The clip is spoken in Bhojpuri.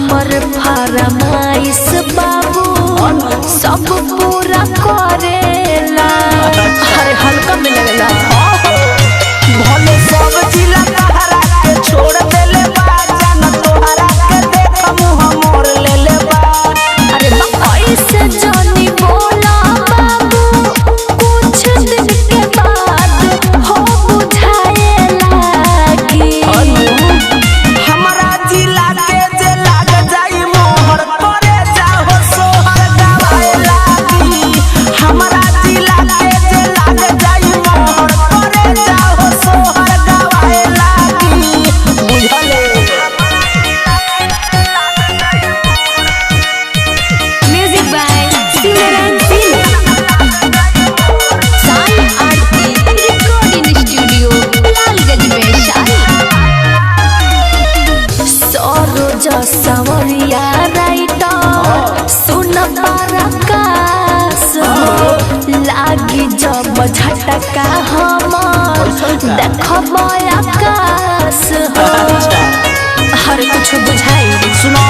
हमर फरमाइश बाबू सब पूरा करेला। अरे हल्का में लगेला भले सब जिला तहरा के छोड़ देले बा जान तोहरा के देख मुंह मोर लेले बा। अरे ऐसे जानी बोला बाबू कुछ दिन के बाद हो बुझाए लागी। हमरा जिला के जे लाग जाई मोहर करे जाहो सोहर गवाए लागी। हमरा जिला के जे लाग जाई मोहर करे जाहो सोहर गवाए लागी। बुझले music by Simran Singh. Sai Aarti recording studio Lalganj Vaishali. Saroj Sawariya writer सुन पराकाश लागी जब झटका हमर देखब आकाश। हर कुछ बुझाई सुनो